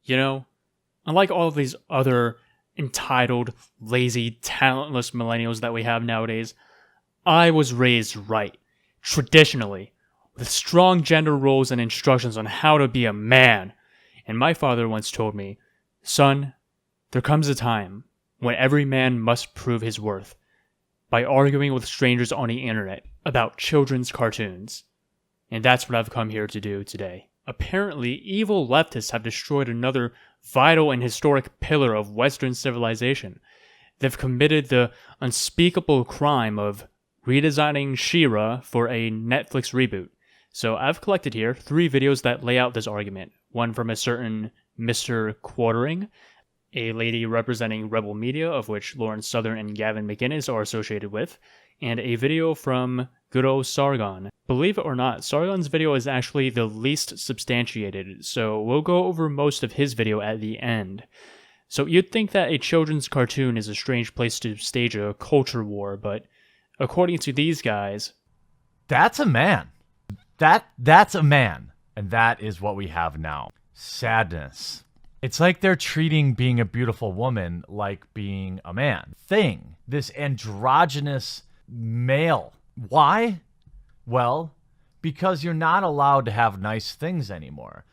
You know, unlike all of these other entitled, lazy, talentless millennials that we have nowadays, I was raised right, traditionally, with strong gender roles and instructions on how to be a man. And my father once told me, "Son, there comes a time when every man must prove his worth by arguing with strangers on the internet about children's cartoons." And that's what I've come here to do today. Apparently, evil leftists have destroyed another vital and historic pillar of Western civilization. They've committed the unspeakable crime of redesigning She-Ra for a Netflix reboot. So I've collected here 3 videos that lay out this argument. One from a certain Mr. Quartering, a lady representing Rebel Media, of which Lauren Southern and Gavin McInnes are associated with, and a video from good old Sargon. Believe it or not, Sargon's video is actually the least substantiated, so we'll go over most of his video at the end. So you'd think that a children's cartoon is a strange place to stage a culture war, but according to these guys, that's a man. That's a man. And that is what we have now. Sadness. It's like they're treating being a beautiful woman like being a man. This androgynous male. Why? Well, because you're not allowed to have nice things anymore.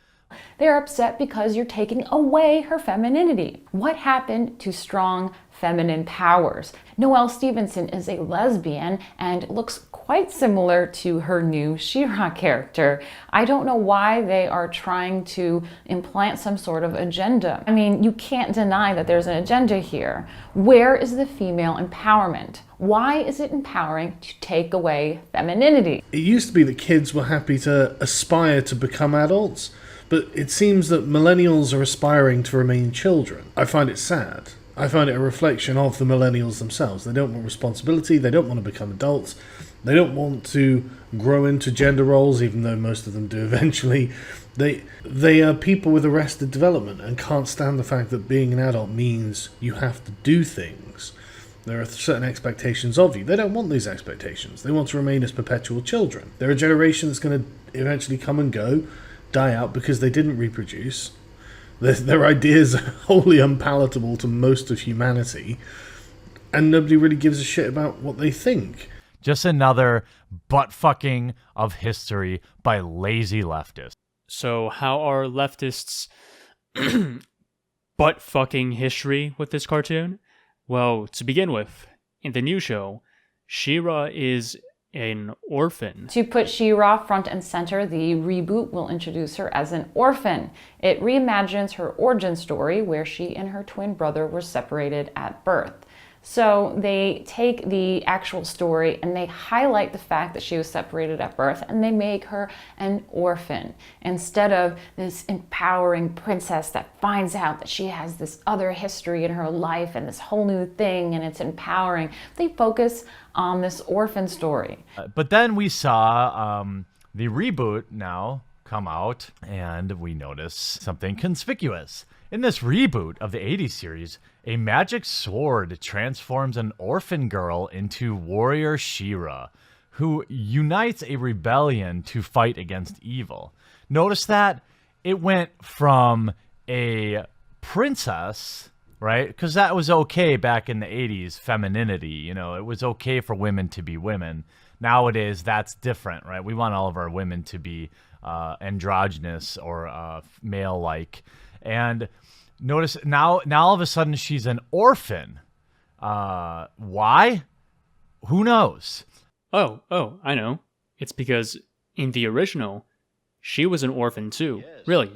They're upset because you're taking away her femininity. What happened to strong feminine powers? Noelle Stevenson is a lesbian and looks quite similar to her new She-Ra character. I don't know why they are trying to implant some sort of agenda. I mean, you can't deny that there's an agenda here. Where is the female empowerment? Why is it empowering to take away femininity? It used to be that kids were happy to aspire to become adults, but it seems that millennials are aspiring to remain children. I find it sad. I find it a reflection of the millennials themselves. They don't want responsibility, they don't want to become adults, they don't want to grow into gender roles, even though most of them do eventually. They are people with arrested development and can't stand the fact that being an adult means you have to do things. There are certain expectations of you. They don't want these expectations. They want to remain as perpetual children. They're a generation that's going to eventually come and go, die out because they didn't reproduce. Their ideas are wholly unpalatable to most of humanity, and nobody really gives a shit about what they think. Just another butt-fucking of history by lazy leftists. So how are leftists butt-fucking history with this cartoon? Well, to begin with, in the new show, She-Ra is an orphan. To put She-Ra front and center, the reboot will introduce her as an orphan. It reimagines her origin story where she and her twin brother were separated at birth. So they take the actual story and they highlight the fact that she was separated at birth and they make her an orphan. Instead of this empowering princess that finds out that she has this other history in her life and this whole new thing and it's empowering, they focus on this orphan story. But then we saw the reboot now come out and we notice something conspicuous. In this reboot of the 80s series, a magic sword transforms an orphan girl into warrior She-Ra, who unites a rebellion to fight against evil. Notice that it went from a princess, right? Because that was okay back in the 80s, femininity, you know, it was okay for women to be women. Nowadays, that's different, right? We want all of our women to be androgynous or male-like. And notice now all of a sudden she's an orphan. Why? Who knows? Oh, I know. It's because in the original, she was an orphan too. Yes, really.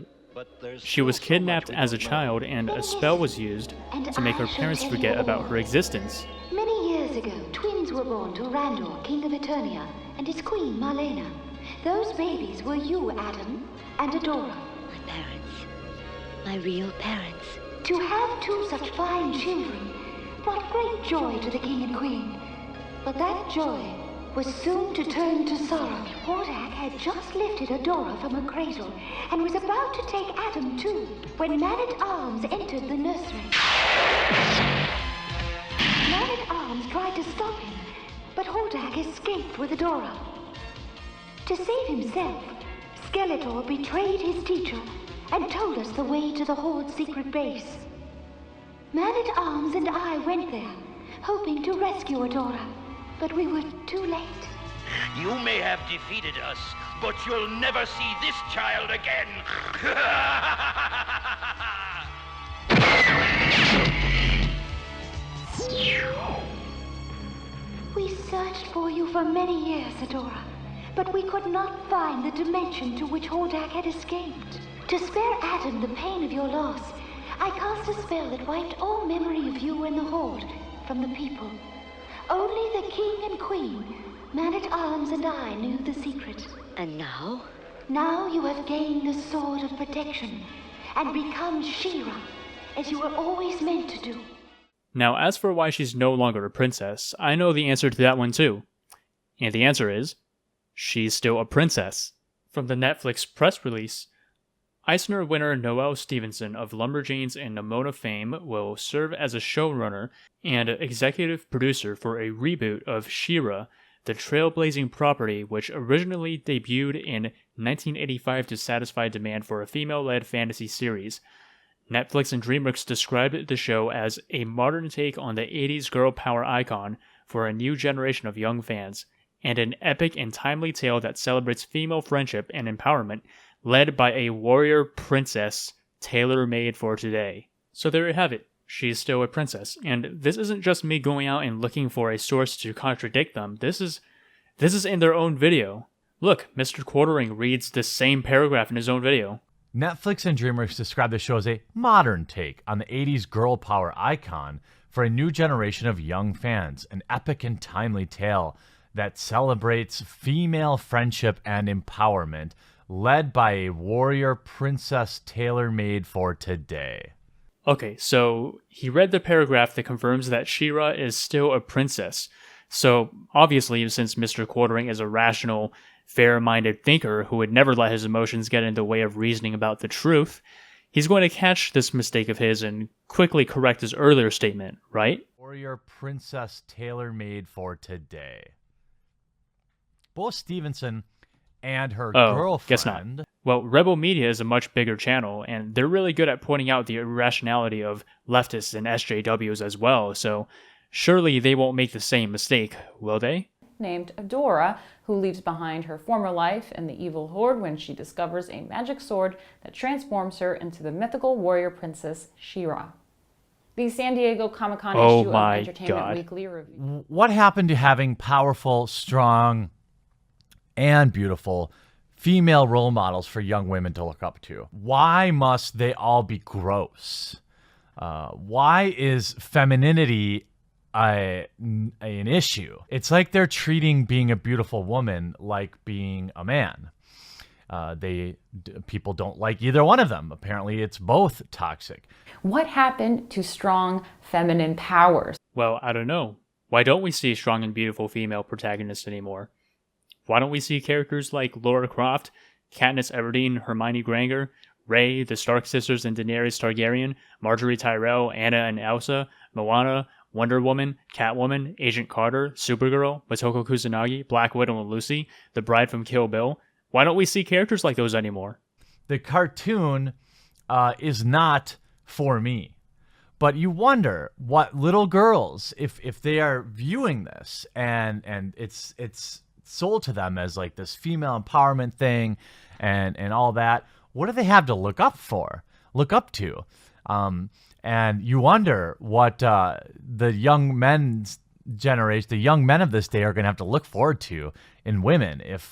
She was kidnapped as a child and a spell was used to make her parents forget about her existence. Many years ago, twins were born to Randor, King of Eternia, and his queen, Marlena. Those babies were you, Adam, and Adora. My parents. My real parents. To have 2 such fine children brought great joy to the king and queen. But that joy was soon to turn to sorrow. Hordak had just lifted Adora from her cradle and was about to take Adam too when Man-at-Arms entered the nursery. Man-at-Arms tried to stop him, but Hordak escaped with Adora. To save himself, Skeletor betrayed his teacher and told us the way to the Horde's secret base. Man-at-Arms and I went there, hoping to rescue Adora, but we were too late. You may have defeated us, but you'll never see this child again. We searched for you for many years, Adora, but we could not find the dimension to which Hordak had escaped. To spare Adam the pain of your loss, I cast a spell that wiped all memory of you and the Horde from the people. Only the King and Queen, Man-at-Arms and I knew the secret. And now? Now you have gained the Sword of Protection and become She-Ra, as you were always meant to do. Now, as for why she's no longer a princess, I know the answer to that one too. And the answer is, she's still a princess. From the Netflix press release, Eisner winner Noelle Stevenson of Lumberjanes and Nimona fame will serve as a showrunner and executive producer for a reboot of She-Ra, the trailblazing property which originally debuted in 1985 to satisfy demand for a female-led fantasy series. Netflix and DreamWorks described the show as a modern take on the 80s girl power icon for a new generation of young fans, and an epic and timely tale that celebrates female friendship and empowerment, led by a warrior princess tailor-made for today. So there you have it. She's still a princess. And this isn't just me going out and looking for a source to contradict them. This is in their own video. Look, Mr. Quartering reads the same paragraph in his own video. Netflix and DreamWorks describe the show as a modern take on the 80s girl power icon for a new generation of young fans, an epic and timely tale that celebrates female friendship and empowerment, led by a warrior princess tailor-made for today. Okay, so he read the paragraph that confirms that She-Ra is still a princess. So obviously, since Mr. Quartering is a rational, fair-minded thinker who would never let his emotions get in the way of reasoning about the truth, he's going to catch this mistake of his and quickly correct his earlier statement, right? Warrior princess tailor-made for today. Both Stevenson and her girlfriend... Guess not. Well, Rebel Media is a much bigger channel, and they're really good at pointing out the irrationality of leftists and SJWs as well, so surely they won't make the same mistake, will they? Named Adora, who leaves behind her former life in the evil Horde when she discovers a magic sword that transforms her into the mythical warrior princess She-Ra. The San Diego Comic-Con issue of Entertainment Weekly review. What happened to having powerful, strong, and beautiful female role models for young women to look up to? Why must they all be gross? Why is femininity an issue? It's like they're treating being a beautiful woman like being a man. People don't like either one of them. Apparently, it's both toxic. What happened to strong feminine powers? Well, I don't know. Why don't we see strong and beautiful female protagonists anymore? Why don't we see characters like Lara Croft, Katniss Everdeen, Hermione Granger, Rey, the Stark sisters and Daenerys Targaryen, Marjorie Tyrell, Anna and Elsa, Moana, Wonder Woman, Catwoman, Agent Carter, Supergirl, Motoko Kusanagi, Black Widow and Lucy, the Bride from Kill Bill? Why don't we see characters like those anymore? The cartoon is not for me. But you wonder what little girls, if they are viewing this and it's sold to them as like this female empowerment thing and all that, what do they have to look up to? And you wonder what the young men's generation, the young men of this day, are going to have to look forward to in women if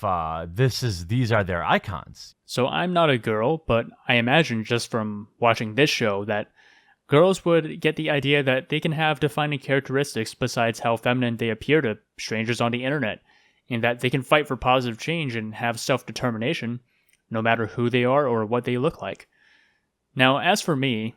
these are their icons. So I'm not a girl, but I imagine just from watching this show that girls would get the idea that they can have defining characteristics besides how feminine they appear to strangers on the internet, and that they can fight for positive change and have self-determination, no matter who they are or what they look like. Now, as for me,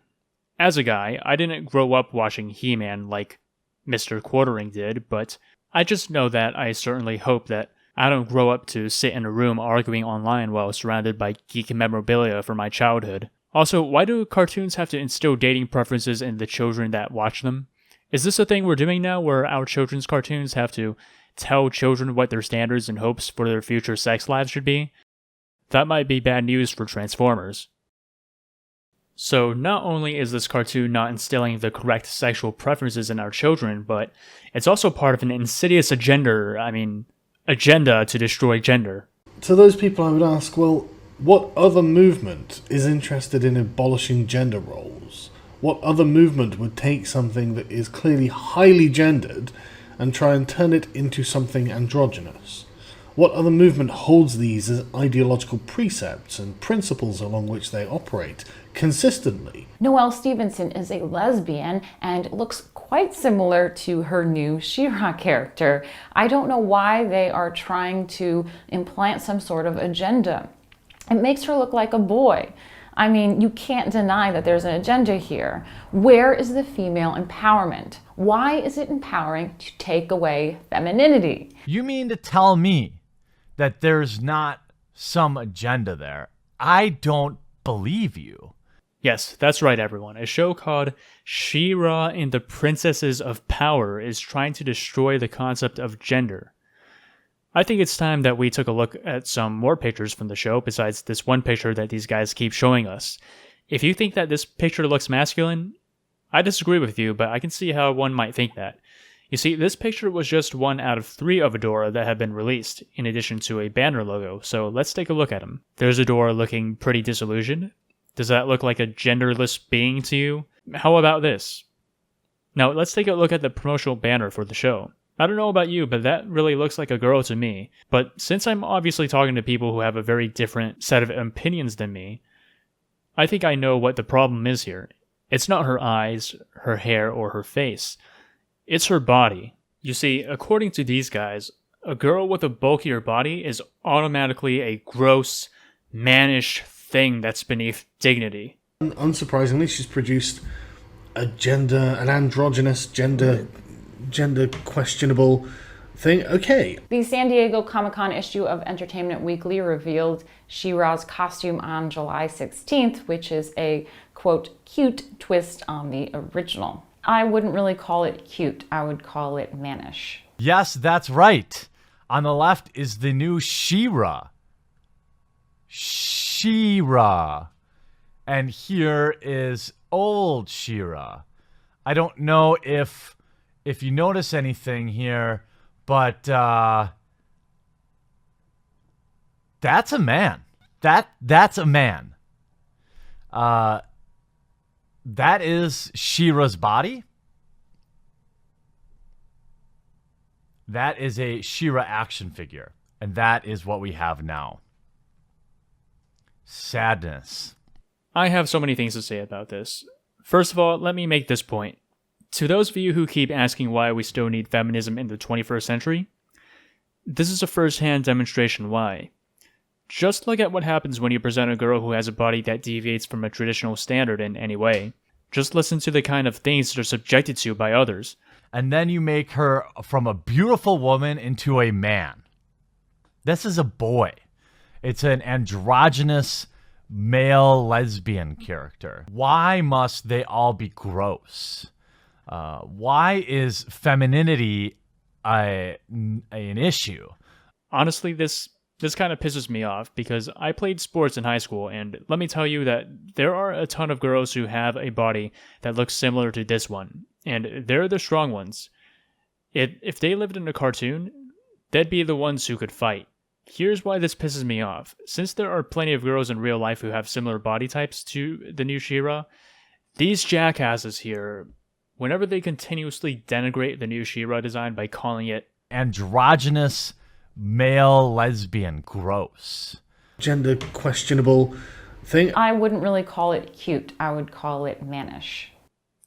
as a guy, I didn't grow up watching He-Man like Mr. Quartering did, but I just know that I certainly hope that I don't grow up to sit in a room arguing online while surrounded by geek memorabilia from my childhood. Also, why do cartoons have to instill dating preferences in the children that watch them? Is this a thing we're doing now, where our children's cartoons have to tell children what their standards and hopes for their future sex lives should be? That might be bad news for Transformers. So not only is this cartoon not instilling the correct sexual preferences in our children, but it's also part of an insidious agenda to destroy gender. To those people I would ask, well, what other movement is interested in abolishing gender roles? What other movement would take something that is clearly highly gendered and try and turn it into something androgynous? What other movement holds these as ideological precepts and principles along which they operate consistently? Noelle Stevenson is a lesbian and looks quite similar to her new She-Ra character. I don't know why they are trying to implant some sort of agenda. It makes her look like a boy. I mean, you can't deny that there's an agenda here. Where is the female empowerment? Why is it empowering to take away femininity? You mean to tell me that there's not some agenda there? I don't believe you. Yes, that's right, everyone. A show called She-Ra and the Princesses of Power is trying to destroy the concept of gender. I think it's time that we took a look at some more pictures from the show besides this one picture that these guys keep showing us. If you think that this picture looks masculine, I disagree with you, but I can see how one might think that. You see, this picture was just one out of 3 of Adora that have been released, in addition to a banner logo, so let's take a look at them. There's Adora looking pretty disillusioned. Does that look like a genderless being to you? How about this? Now, let's take a look at the promotional banner for the show. I don't know about you, but that really looks like a girl to me. But since I'm obviously talking to people who have a very different set of opinions than me, I think I know what the problem is here. It's not her eyes, her hair, or her face. It's her body. You see, according to these guys, a girl with a bulkier body is automatically a gross, mannish thing that's beneath dignity. Unsurprisingly, she's produced an androgynous, gender questionable thing. Okay. The San Diego Comic-Con issue of Entertainment Weekly revealed She-Ra's costume on July 16th, which is a, quote, cute twist on the original. I wouldn't really call it cute. I would call it mannish. Yes, that's right. On the left is the new She-Ra. She-Ra. And here is old She-Ra. I don't know if you notice anything here, but that's a man. That's a man. That is She-Ra's body. That is a She-Ra action figure. And that is what we have now. Sadness. I have so many things to say about this. First of all, let me make this point. To those of you who keep asking why we still need feminism in the 21st century, this is a first-hand demonstration why. Just look at what happens when you present a girl who has a body that deviates from a traditional standard in any way. Just listen to the kind of things they're subjected to by others. And then you make her from a beautiful woman into a man. This is a boy. It's an androgynous male lesbian character. Why must they all be gross? Why is femininity an issue? Honestly, this kind of pisses me off because I played sports in high school, and let me tell you that there are a ton of girls who have a body that looks similar to this one, and they're the strong ones. If they lived in a cartoon, they'd be the ones who could fight. Here's why this pisses me off. Since there are plenty of girls in real life who have similar body types to the new She-Ra, these jackasses here, whenever they continuously denigrate the new She-Ra design by calling it androgynous male lesbian gross, gender questionable thing, I wouldn't really call it cute. I would call it mannish.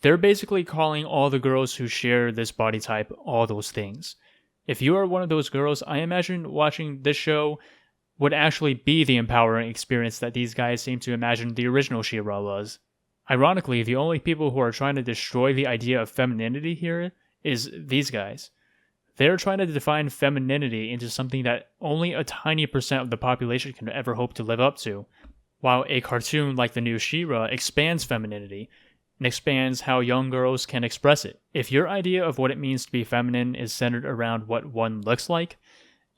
They're basically calling all the girls who share this body type all those things. If you are one of those girls, I imagine watching this show would actually be the empowering experience that these guys seem to imagine the original She-Ra was. Ironically, the only people who are trying to destroy the idea of femininity here is these guys. They're trying to define femininity into something that only a tiny percent of the population can ever hope to live up to, while a cartoon like the new She-Ra expands femininity and expands how young girls can express it. If your idea of what it means to be feminine is centered around what one looks like,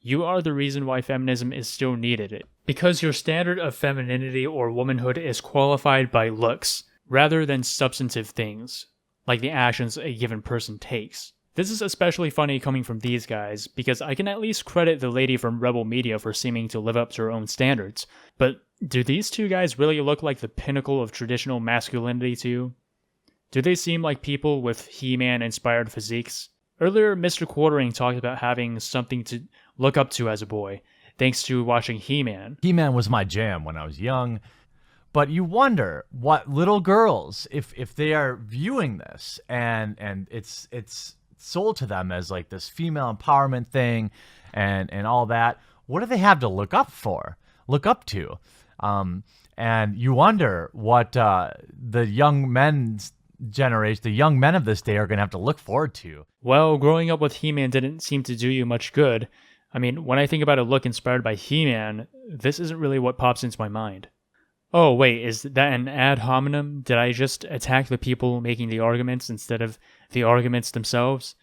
you are the reason why feminism is still needed. Because your standard of femininity or womanhood is qualified by looks, rather than substantive things, like the actions a given person takes. This is especially funny coming from these guys, because I can at least credit the lady from Rebel Media for seeming to live up to her own standards, but do these two guys really look like the pinnacle of traditional masculinity to you? Do they seem like people with He-Man inspired physiques? Earlier, Mr. Quartering talked about having something to look up to as a boy, thanks to watching He-Man. He-Man was my jam when I was young. But you wonder what little girls, if they are viewing this and it's sold to them as like this female empowerment thing and all that, what do they have to look up to? And you wonder what the young men's generation, the young men of this day are going to have to look forward to. Well, growing up with He-Man didn't seem to do you much good. I mean, when I think about a look inspired by He-Man, this isn't really what pops into my mind. Oh, wait, is that an ad hominem? Did I just attack the people making the arguments instead of the arguments themselves?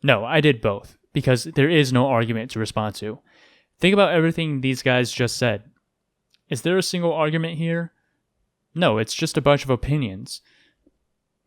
No, I did both, because there is no argument to respond to. Think about everything these guys just said. Is there a single argument here? No, it's just a bunch of opinions.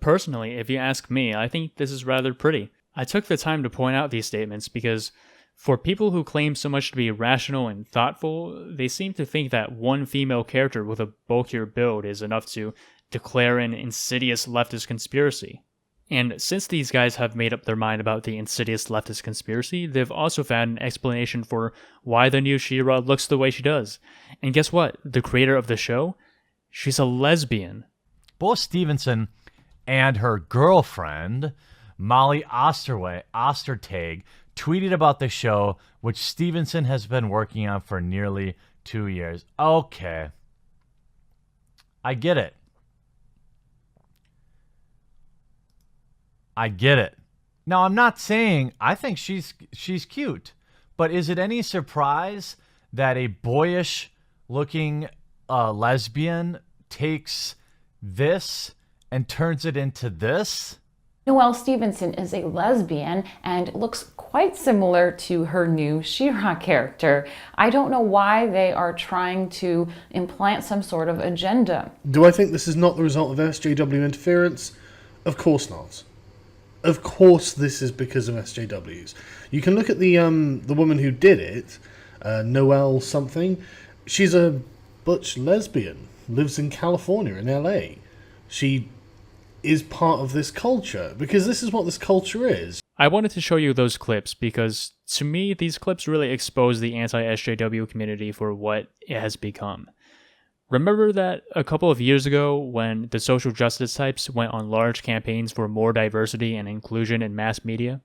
Personally, if you ask me, I think this is rather pretty. I took the time to point out these statements because for people who claim so much to be rational and thoughtful, they seem to think that one female character with a bulkier build is enough to declare an insidious leftist conspiracy. And since these guys have made up their mind about the insidious leftist conspiracy, they've also found an explanation for why the new She-Ra looks the way she does. And guess what? The creator of the show? She's a lesbian. Both Stevenson and her girlfriend, Molly Ostertag, tweeted about the show, which Stevenson has been working on for nearly 2 years. Okay. I get it. Now, I'm not saying I think she's cute, but is it any surprise that a boyish-looking lesbian takes this and turns it into this? Noelle Stevenson is a lesbian and looks quite similar to her new She-Ra character. I don't know why they are trying to implant some sort of agenda. Do I think this is not the result of SJW interference? Of course not. Of course this is because of SJWs. You can look at the woman who did it, Noelle something. She's a butch lesbian, lives in California, in LA. She is part of this culture, because this is what this culture is. I wanted to show you those clips because, to me, these clips really expose the anti-SJW community for what it has become. Remember that a couple of years ago when the social justice types went on large campaigns for more diversity and inclusion in mass media?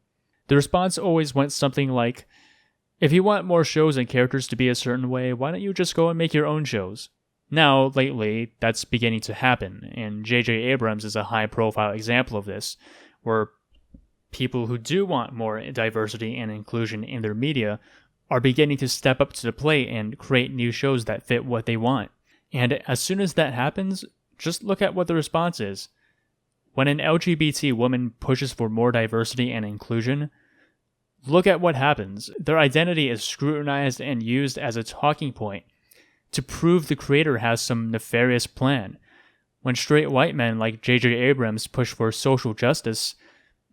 The response always went something like, if you want more shows and characters to be a certain way, why don't you just go and make your own shows? Now, lately, that's beginning to happen, and J.J. Abrams is a high-profile example of this, where people who do want more diversity and inclusion in their media are beginning to step up to the plate and create new shows that fit what they want. And as soon as that happens, just look at what the response is. When an LGBT woman pushes for more diversity and inclusion, look at what happens. Their identity is scrutinized and used as a talking point to prove the creator has some nefarious plan. When straight white men like J.J. Abrams push for social justice,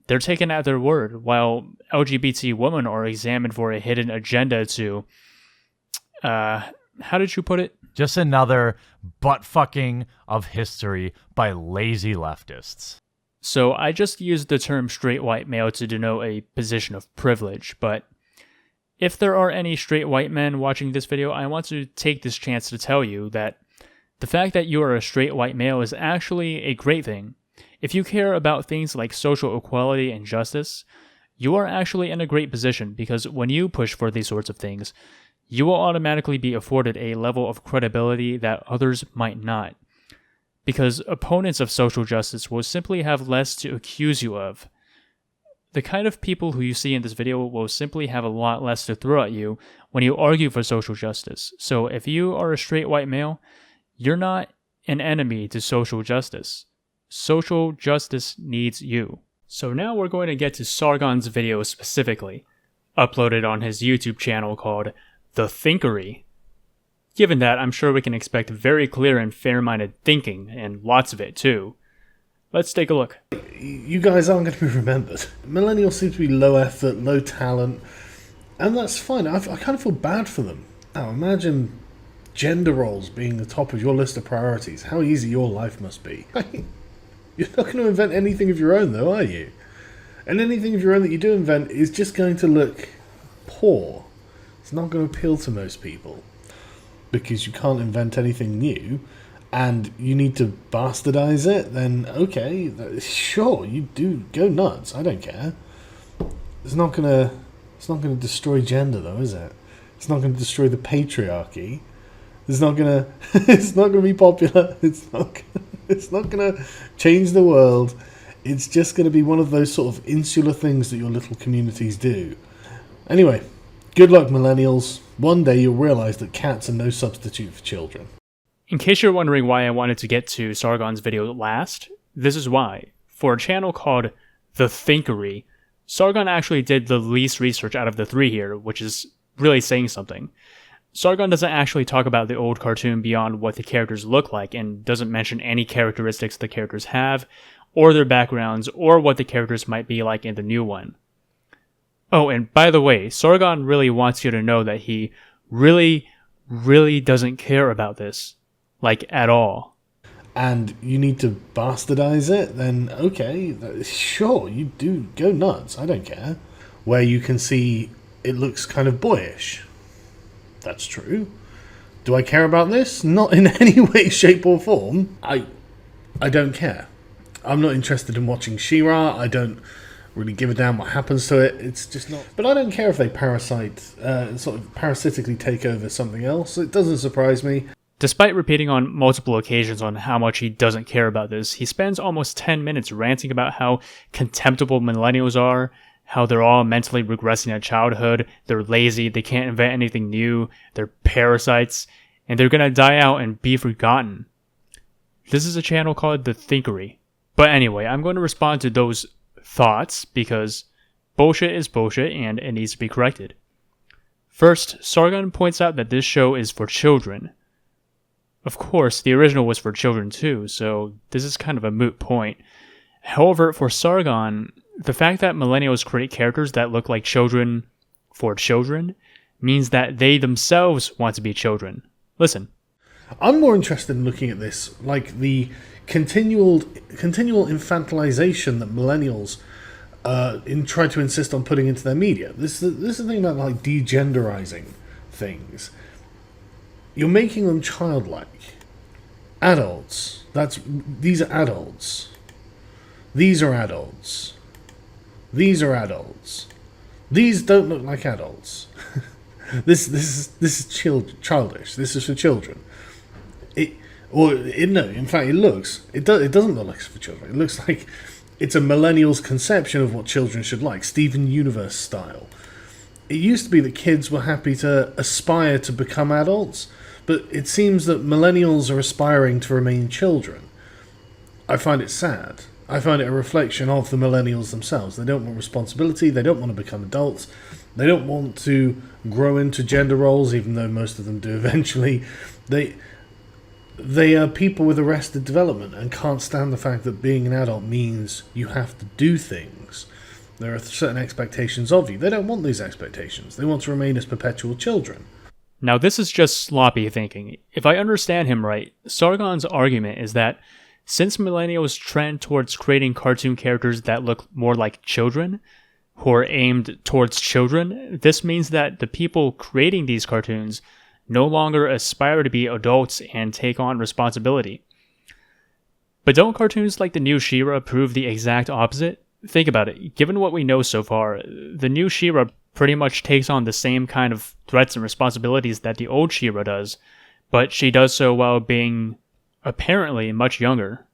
they're taken at their word, while LGBT women are examined for a hidden agenda to, how did you put it? Just another butt-fucking of history by lazy leftists. So I just used the term straight white male to denote a position of privilege, but if there are any straight white men watching this video, I want to take this chance to tell you that the fact that you are a straight white male is actually a great thing. If you care about things like social equality and justice, you are actually in a great position, because when you push for these sorts of things, you will automatically be afforded a level of credibility that others might not. Because opponents of social justice will simply have less to accuse you of. The kind of people who you see in this video will simply have a lot less to throw at you when you argue for social justice. So if you are a straight white male, you're not an enemy to social justice. Social justice needs you. So now we're going to get to Sargon's video specifically, uploaded on his YouTube channel called The Thinkery. Given that, I'm sure we can expect very clear and fair-minded thinking, and lots of it too. Let's take a look. You guys aren't going to be remembered. Millennials seem to be low effort, low talent, and that's fine. I kind of feel bad for them. Now, imagine gender roles being the top of your list of priorities. How easy your life must be. You're not going to invent anything of your own, though, are you? And anything of your own that you do invent is just going to look poor. It's not going to appeal to most people. Because you can't invent anything new, and you need to bastardize it, then okay, sure, you do, go nuts, I don't care. It's not gonna destroy gender, though, is it? It's not gonna destroy the patriarchy. It's not gonna be popular. It's not gonna change the world. It's just gonna be one of those sort of insular things that your little communities do. Anyway, good luck, millennials. One day you'll realize that cats are no substitute for children. In case you're wondering why I wanted to get to Sargon's video last, this is why. For a channel called The Thinkery, Sargon actually did the least research out of the three here, which is really saying something. Sargon doesn't actually talk about the old cartoon beyond what the characters look like, and doesn't mention any characteristics the characters have, or their backgrounds, or what the characters might be like in the new one. Oh, and by the way, Sargon really wants you to know that he really doesn't care about this. Like, at all. And you need to bastardize it, then okay, sure, you do, go nuts, I don't care. Where you can see it looks kind of boyish. That's true. Do I care about this? Not in any way, shape or form. I don't care. I'm not interested in watching She-Ra. I don't really give a damn what happens to it. It's just not. But I don't care if they sort of parasitically take over something else. It doesn't surprise me. Despite repeating on multiple occasions on how much he doesn't care about this, he spends almost 10 minutes ranting about how contemptible millennials are, how they're all mentally regressing at childhood, they're lazy, they can't invent anything new, they're parasites, and they're gonna die out and be forgotten. This is a channel called The Thinkery. But anyway, I'm going to respond to those thoughts because bullshit is bullshit and it needs to be corrected. First, Sargon points out that this show is for children. Of course, the original was for children too, so this is kind of a moot point. However, for Sargon, the fact that millennials create characters that look like children for children means that they themselves want to be children. Listen. I'm more interested in looking at this like the continual infantilization that millennials try to insist on putting into their media. This is the thing about like degenderizing things. You're making them childlike. Adults. These are adults. These are adults. These are adults. These don't look like adults. This is childish. This is for children. In fact, it doesn't look like it's for children. It looks like it's a millennial's conception of what children should like, Steven Universe style. It used to be that kids were happy to aspire to become adults, but it seems that millennials are aspiring to remain children. I find it sad. I find it a reflection of the millennials themselves. They don't want responsibility, they don't want to become adults, they don't want to grow into gender roles, even though most of them do eventually. They are people with arrested development and can't stand the fact that being an adult means you have to do things. There are certain expectations of you. They don't want these expectations. They want to remain as perpetual children. Now this is just sloppy thinking. If I understand him right, Sargon's argument is that since millennials trend towards creating cartoon characters that look more like children, who are aimed towards children, this means that the people creating these cartoons no longer aspire to be adults and take on responsibility. But don't cartoons like the new She-Ra prove the exact opposite? Think about it. Given what we know so far, the new She-Ra pretty much takes on the same kind of threats and responsibilities that the old She-Ra does, but she does so while being apparently much younger.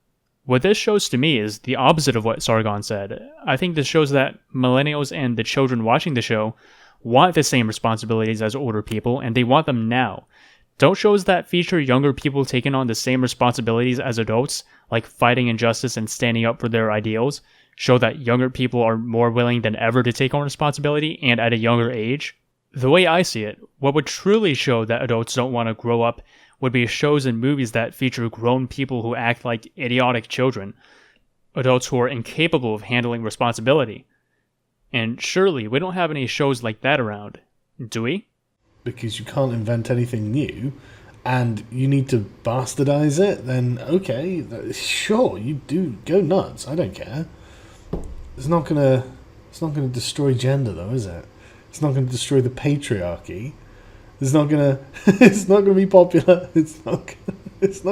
What this shows to me is the opposite of what Sargon said. I think this shows that millennials and the children watching the show want the same responsibilities as older people, and they want them now. Don't shows that feature younger people taking on the same responsibilities as adults, like fighting injustice and standing up for their ideals, show that younger people are more willing than ever to take on responsibility and at a younger age? The way I see it, what would truly show that adults don't want to grow up would be shows and movies that feature grown people who act like idiotic children, adults who are incapable of handling responsibility. And surely we don't have any shows like that around, do we? Because you can't invent anything new, and you need to bastardize it, then okay, sure, you do go nuts. I don't care. It's not gonna destroy gender, though, is it? It's not gonna destroy the patriarchy. It's not gonna be popular. It's not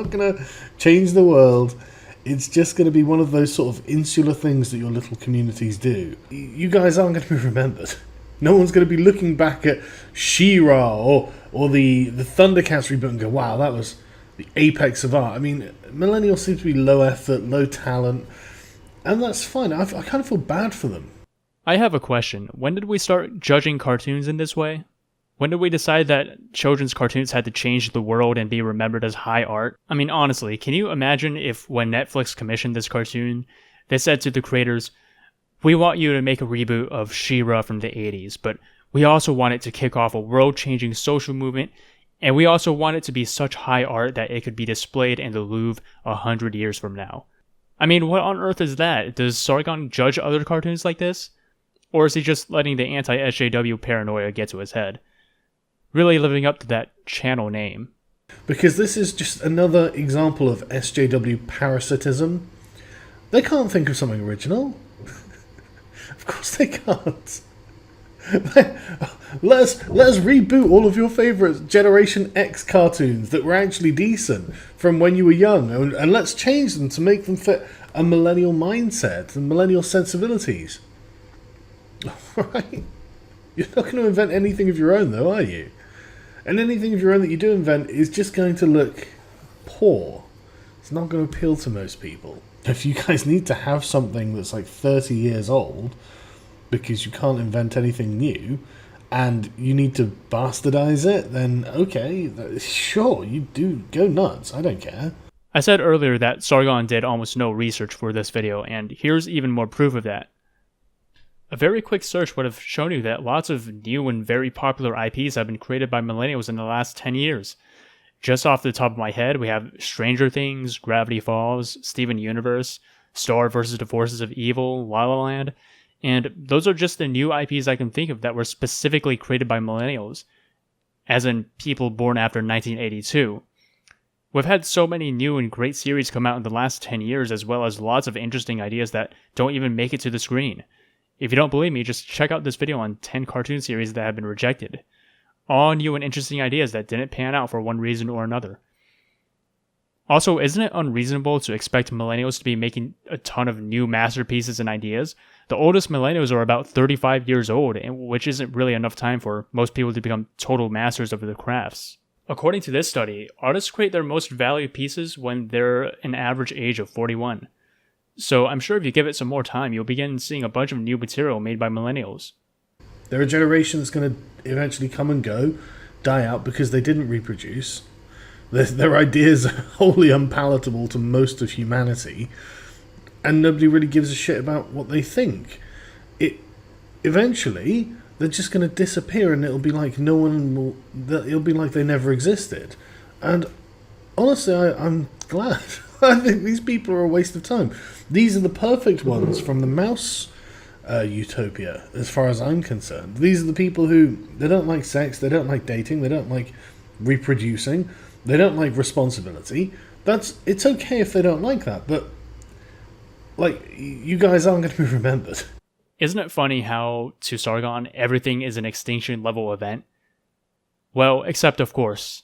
gonna change the world. It's just gonna be one of those sort of insular things that your little communities do. You guys aren't gonna be remembered. No one's gonna be looking back at She-Ra or the Thundercats reboot and go, wow, that was the apex of art. I mean, millennials seem to be low effort, low talent, and that's fine. I kind of feel bad for them. I have a question. When did we start judging cartoons in this way? When did we decide that children's cartoons had to change the world and be remembered as high art? I mean, honestly, can you imagine if when Netflix commissioned this cartoon, they said to the creators, we want you to make a reboot of She-Ra from the 80s, but we also want it to kick off a world-changing social movement, and we also want it to be such high art that it could be displayed in the Louvre 100 years from now. I mean, what on earth is that? Does Sargon judge other cartoons like this? Or is he just letting the anti-SJW paranoia get to his head? Really living up to that channel name. Because this is just another example of SJW parasitism. They can't think of something original. Of course they can't. Let us reboot all of your favourite Generation X cartoons that were actually decent from when you were young, and let's change them to make them fit a millennial mindset and millennial sensibilities. Right? You're not going to invent anything of your own, though, are you? And anything of your own that you do invent is just going to look poor. It's not going to appeal to most people. If you guys need to have something that's like 30 years old because you can't invent anything new and you need to bastardize it, then okay, sure, you do go nuts. I don't care. I said earlier that Sargon did almost no research for this video, and here's even more proof of that. A very quick search would have shown you that lots of new and very popular IPs have been created by millennials in the last 10 years. Just off the top of my head, we have Stranger Things, Gravity Falls, Steven Universe, Star vs. the Forces of Evil, La La Land, and those are just the new IPs I can think of that were specifically created by millennials, as in people born after 1982. We've had so many new and great series come out in the last 10 years, as well as lots of interesting ideas that don't even make it to the screen. If you don't believe me, just check out this video on 10 cartoon series that have been rejected. All new and interesting ideas that didn't pan out for one reason or another. Also, isn't it unreasonable to expect millennials to be making a ton of new masterpieces and ideas? The oldest millennials are about 35 years old, which isn't really enough time for most people to become total masters of their crafts. According to this study, artists create their most valued pieces when they're an average age of 41. So I'm sure if you give it some more time, you'll begin seeing a bunch of new material made by millennials. They're a generation that's going to eventually come and go, die out because they didn't reproduce. Their ideas are wholly unpalatable to most of humanity, and nobody really gives a shit about what they think. Eventually, they're just going to disappear, and it'll be like it'll be like they never existed. And honestly, I'm glad. I think these people are a waste of time. These are the perfect ones from the mouse utopia, as far as I'm concerned. These are the people who, they don't like sex, they don't like dating, they don't like reproducing, they don't like responsibility. It's okay if they don't like that, but like, you guys aren't going to be remembered. Isn't it funny how, to Sargon, everything is an extinction level event? Well, except of course,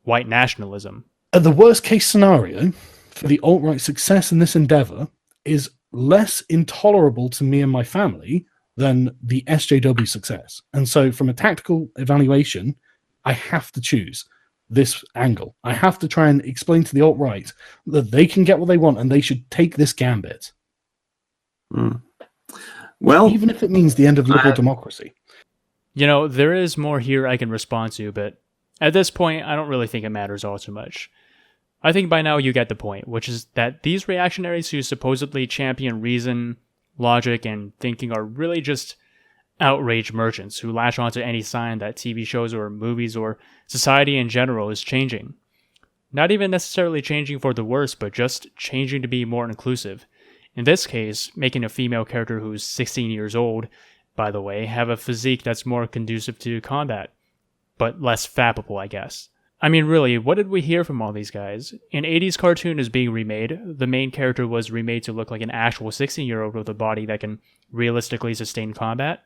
white nationalism. The worst case scenario for the alt-right success in this endeavor is less intolerable to me and my family than the SJW success. And so from a tactical evaluation, I have to choose this angle. I have to try and explain to the alt-right that they can get what they want and they should take this gambit. Well, even if it means the end of liberal democracy. You know, there is more here I can respond to, but at this point, I don't really think it matters all too much. I think by now you get the point, which is that these reactionaries who supposedly champion reason, logic, and thinking are really just outrage merchants who latch onto any sign that TV shows or movies or society in general is changing. Not even necessarily changing for the worse, but just changing to be more inclusive. In this case, making a female character who's 16 years old, by the way, have a physique that's more conducive to combat, but less fappable, I guess. I mean, really, what did we hear from all these guys? An 80s cartoon is being remade. The main character was remade to look like an actual 16-year-old with a body that can realistically sustain combat.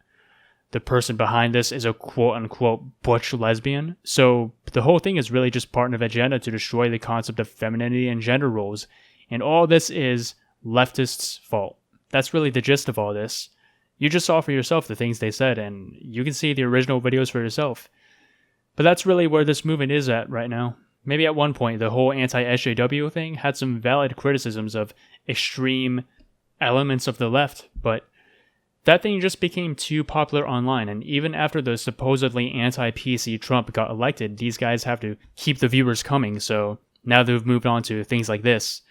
The person behind this is a quote-unquote butch lesbian. So the whole thing is really just part of an agenda to destroy the concept of femininity and gender roles. And all this is leftists' fault. That's really the gist of all this. You just saw for yourself the things they said, and you can see the original videos for yourself. But that's really where this movement is at right now. Maybe at one point, the whole anti-SJW thing had some valid criticisms of extreme elements of the left, but that thing just became too popular online, and even after the supposedly anti-PC Trump got elected, these guys have to keep the viewers coming, so now they've moved on to things like this.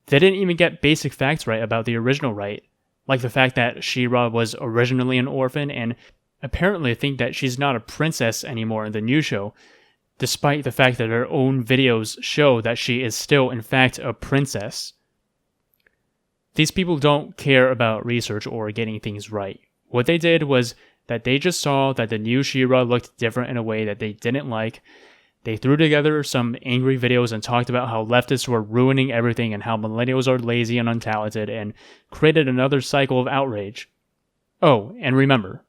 They didn't even get basic facts right about the original right, like the fact that She-Ra was originally an orphan, and apparently think that she's not a princess anymore in the new show, despite the fact that her own videos show that she is still, in fact, a princess. These people don't care about research or getting things right. What they did was that they just saw that the new She-Ra looked different in a way that they didn't like. They threw together some angry videos and talked about how leftists were ruining everything and how millennials are lazy and untalented, and created another cycle of outrage. Oh, and remember,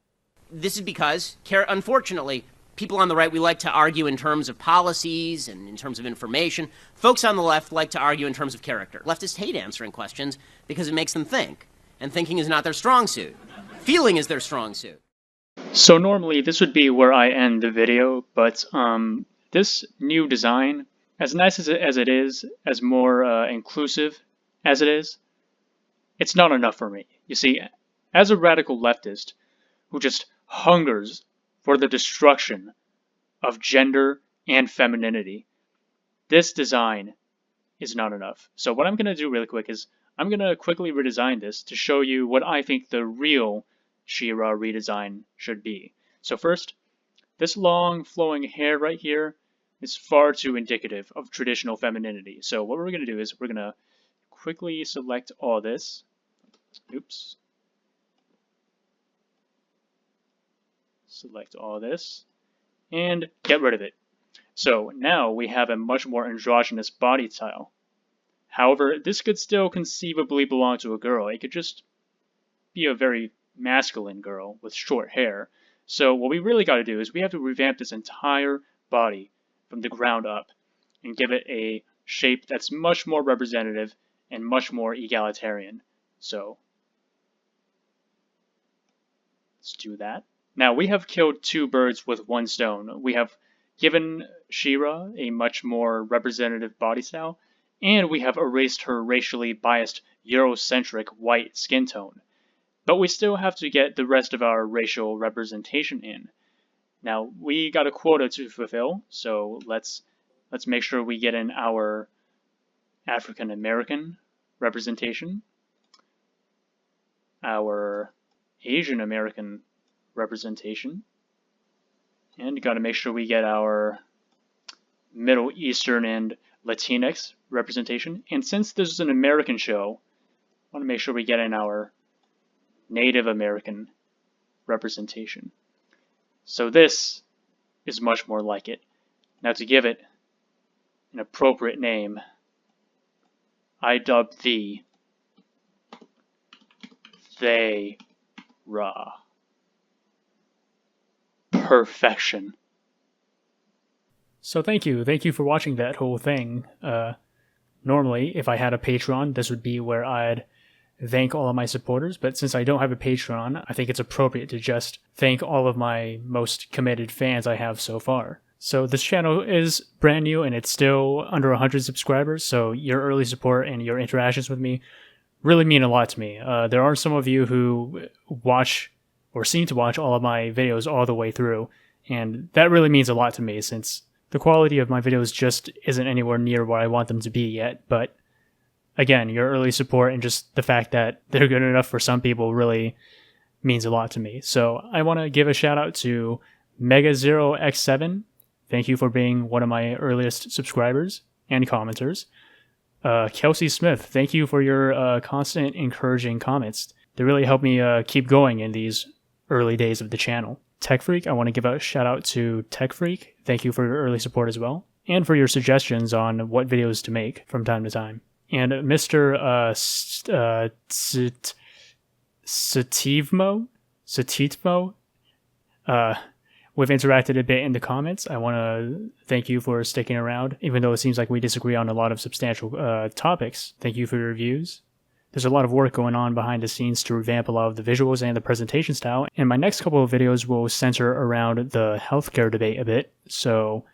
this is because, unfortunately, people on the right, we like to argue in terms of policies and in terms of information. Folks on the left like to argue in terms of character. Leftists hate answering questions because it makes them think. And thinking is not their strong suit. Feeling is their strong suit. So normally this would be where I end the video, but this new design, as nice as it is, as more inclusive as it is, it's not enough for me. You see, as a radical leftist who just hungers for the destruction of gender and femininity, this design is not enough. So what I'm going to do really quick is I'm going to quickly redesign this to show you what I think the real She-Ra redesign should be. So first, this long flowing hair right here is far too indicative of traditional femininity. So what we're going to do is we're going to quickly select all this. Oops. Select all this, and get rid of it. So now we have a much more androgynous body style. However, this could still conceivably belong to a girl. It could just be a very masculine girl with short hair. So what we really got to do is we have to revamp this entire body from the ground up and give it a shape that's much more representative and much more egalitarian. So let's do that. Now, we have killed two birds with one stone. We have given She-Ra a much more representative body style, and we have erased her racially biased Eurocentric white skin tone. But we still have to get the rest of our racial representation in. Now, we got a quota to fulfill, so let's make sure we get in our African American representation, our Asian American representation, and got to make sure we get our Middle Eastern and Latinx representation. And since this is an American show, I want to make sure we get in our Native American representation. So this is much more like it. Now, to give it an appropriate name, I dubbed thee They-Ra. Perfection. So thank you for watching that whole thing. Normally, if I had a Patreon, this would be where I'd thank all of my supporters, but since I don't have a Patreon, I think it's appropriate to just thank all of my most committed fans I have so far. So this channel is brand new and it's still under 100 subscribers, so your early support and your interactions with me really mean a lot to me. There are some of you who watch or seem to watch all of my videos all the way through, and that really means a lot to me since the quality of my videos just isn't anywhere near where I want them to be yet. But again, your early support and just the fact that they're good enough for some people really means a lot to me. So I want to give a shout out to Mega0x7. Thank you for being one of my earliest subscribers and commenters. Kelsey Smith, thank you for your constant encouraging comments. They really help me keep going in these early days of the channel. Tech Freak, I want to give a shout out to Tech Freak. Thank you for your early support as well, and for your suggestions on what videos to make from time to time. And Mr. Sativmo, we've interacted a bit in the comments. I want to thank you for sticking around, even though it seems like we disagree on a lot of substantial topics. Thank you for your reviews. There's a lot of work going on behind the scenes to revamp a lot of the visuals and the presentation style, and my next couple of videos will center around the healthcare debate a bit, so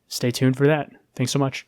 stay tuned for that. Thanks so much.